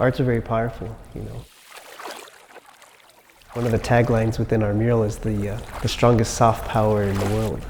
Arts are very powerful, you know. One of the taglines within our mural is the strongest soft power in the world.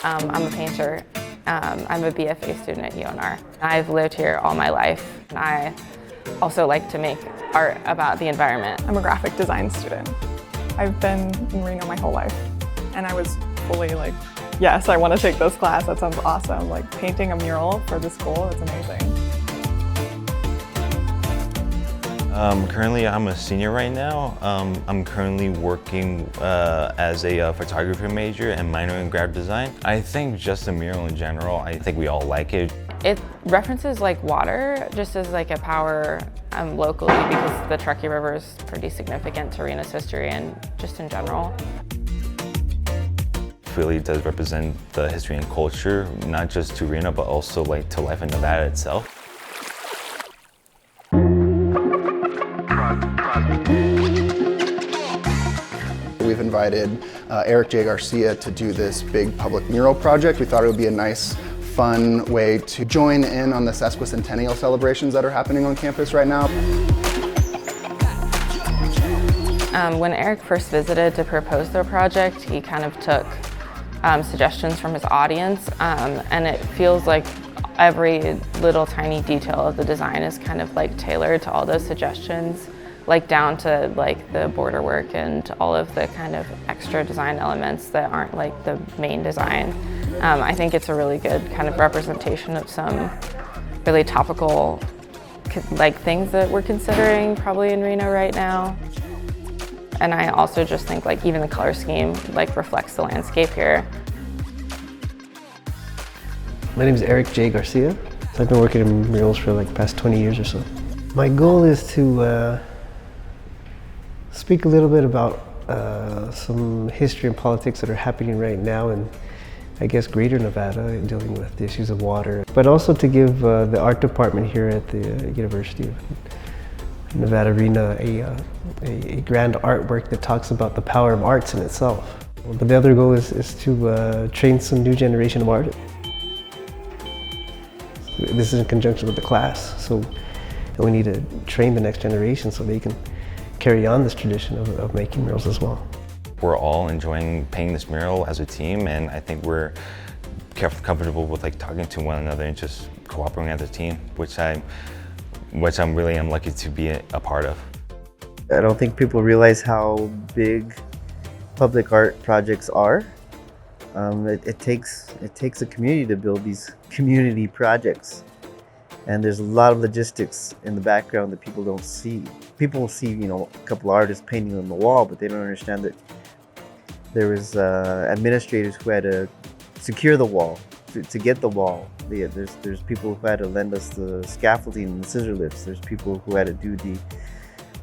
I'm a painter. I'm a BFA student at UNR. I've lived here all my life, and I also like to make art about the environment. I'm a graphic design student. I've been in Reno my whole life, and I was fully like, yes, I want to take this class. That sounds awesome. Like painting a mural for the school, it's amazing. Currently, I'm a senior right now. I'm currently working as a photography major and minor in graphic design. I think just the mural in general, I think we all like it. It references like water, just as like a power locally, because the Truckee River is pretty significant to Reno's history and just in general. It really does represent the history and culture, not just to Reno, but also like to life in Nevada itself. We've invited Eric J. Garcia to do this big public mural project. We thought it would be a nice, fun way to join in on the sesquicentennial celebrations that are happening on campus right now. When Eric first visited to propose their project, he kind of took suggestions from his audience, and it feels like every little tiny detail of the design is kind of like tailored to all those suggestions, like down to like the border work and all of the kind of extra design elements that aren't like the main design. I think it's a really good kind of representation of some really topical like things that we're considering probably in Reno right now. And I also just think like even the color scheme like reflects the landscape here. My name is Eric J. Garcia. So I've been working in murals for like the past 20 years or so. My goal is to speak a little bit about some history and politics that are happening right now in, I guess, greater Nevada, dealing with the issues of water, but also to give the art department here at the University of Nevada, Reno, a grand artwork that talks about the power of arts in itself. But the other goal is to train some new generation of artists. This is in conjunction with the class, so we need to train the next generation so they can carry on this tradition of making murals as well. We're all enjoying painting this mural as a team, and I think we're comfortable with like talking to one another and just cooperating as a team, which I'm really lucky to be a part of. I don't think people realize how big public art projects are. It takes a community to build these community projects, and there's a lot of logistics in the background that people don't see. People will see, you know, a couple of artists painting on the wall, but they don't understand that there was administrators who had to secure the wall to get the wall. There's people who had to lend us the scaffolding and the scissor lifts. There's people who had to do the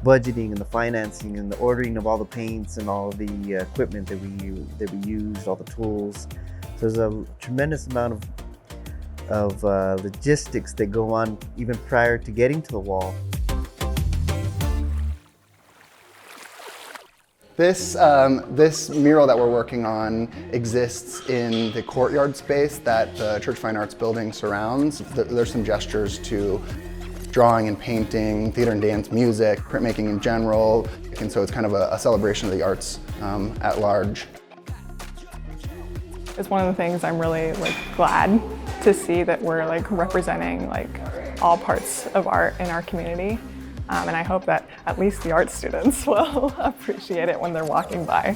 budgeting and the financing and the ordering of all the paints and all of the equipment that we used, all the tools. So there's a tremendous amount of logistics that go on even prior to getting to the wall. This mural that we're working on exists in the courtyard space that the Church Fine Arts building surrounds. There's some gestures to drawing and painting, theater and dance, music, printmaking in general, and so it's kind of a celebration of the arts at large. It's one of the things I'm really like glad to see, that we're like representing like all parts of art in our community. And I hope that at least the art students will appreciate it when they're walking by.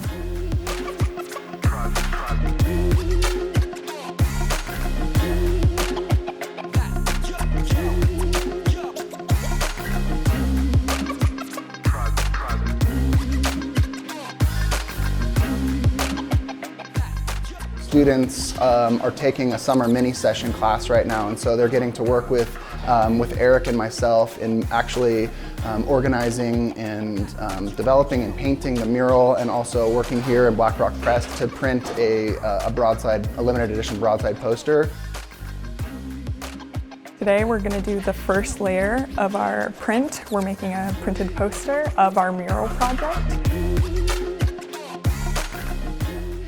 students are taking a summer mini session class right now, and so they're getting to work with Eric and myself in actually organizing and developing and painting the mural, and also working here at Black Rock Press to print a limited edition broadside poster. Today we're going to do the first layer of our print. We're making a printed poster of our mural project.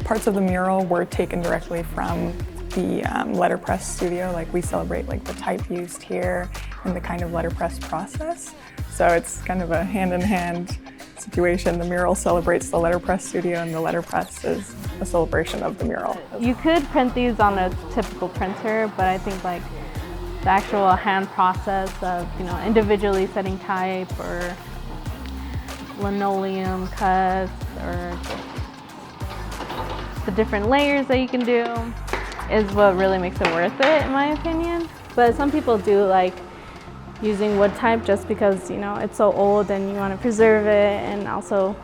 Parts of the mural were taken directly from the letterpress studio. Like, we celebrate like the type used here and the kind of letterpress process. So it's kind of a hand-in-hand situation. The mural celebrates the letterpress studio, and the letterpress is a celebration of the mural. You could print these on a typical printer, but I think like the actual hand process of, individually setting type or linoleum cuts or the different layers that you can do is what really makes it worth it, in my opinion. But some people do like using wood type just because, it's so old and you want to preserve it and also,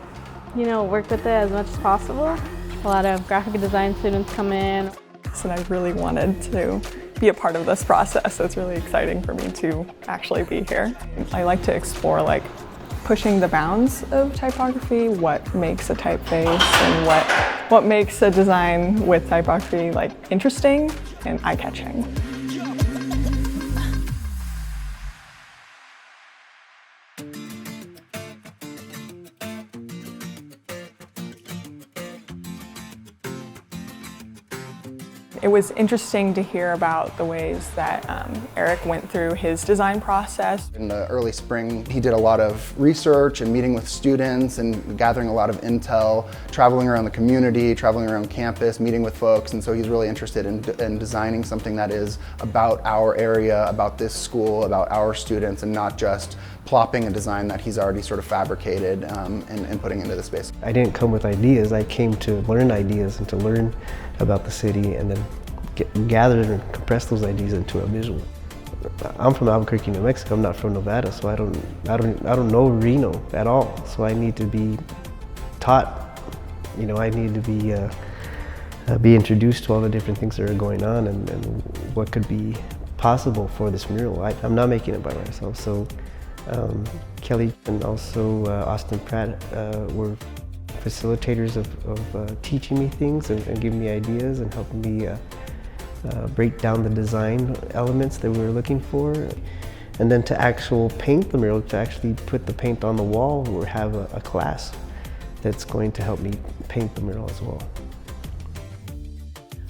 work with it as much as possible. A lot of graphic design students come in. And I really wanted to be a part of this process, so it's really exciting for me to actually be here. I like to explore like pushing the bounds of typography, what makes a typeface and what makes a design with typography like interesting and eye-catching. It was interesting to hear about the ways that Eric went through his design process. In the early spring, he did a lot of research and meeting with students and gathering a lot of intel, traveling around the community, traveling around campus, meeting with folks, and so he's really interested in designing something that is about our area, about this school, about our students, and not just plopping a design that he's already sort of fabricated and putting into the space. I didn't come with ideas, I came to learn ideas and to learn about the city and then gather and compress those ideas into a visual. I'm from Albuquerque, New Mexico. I'm not from Nevada, so I don't know Reno at all. So I need to be taught. I need to be introduced to all the different things that are going on and what could be possible for this mural. I'm not making it by myself. So Kelly and also Austin Pratt were facilitators of teaching me things and giving me ideas and helping me break down the design elements that we were looking for. And then to actually paint the mural, to actually put the paint on the wall, we have a class that's going to help me paint the mural as well.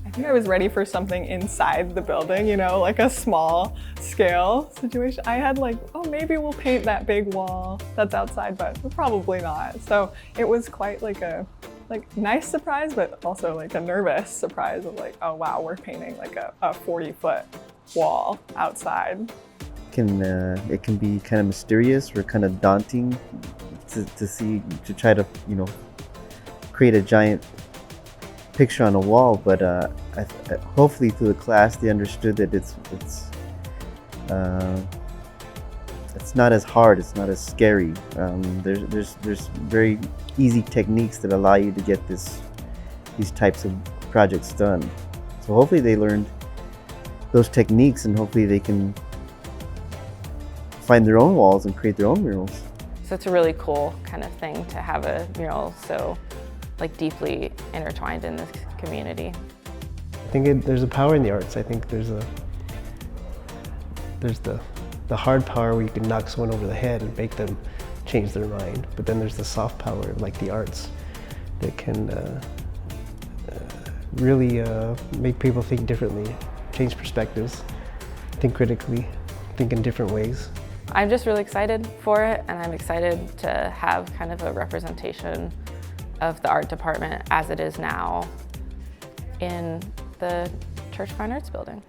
I think I was ready for something inside the building, like a small scale situation. I had like, oh, maybe we'll paint that big wall that's outside, but probably not. So it was quite like a nice surprise, but also like a nervous surprise of like, oh wow, we're painting like a 40-foot wall outside. It can be kind of mysterious or kind of daunting to try to create a giant picture on a wall, but hopefully through the class they understood that it's not as hard, it's not as scary. There's very easy techniques that allow you to get these types of projects done. So hopefully they learned those techniques, and hopefully they can find their own walls and create their own murals. So it's a really cool kind of thing to have a mural so deeply intertwined in this community. I think there's a power in the arts. I think there's the hard power where you can knock someone over the head and make them change their mind. But then there's the soft power, like the arts, that can really make people think differently, change perspectives, think critically, think in different ways. I'm just really excited for it, and I'm excited to have kind of a representation of the art department as it is now in the Church Fine Arts building.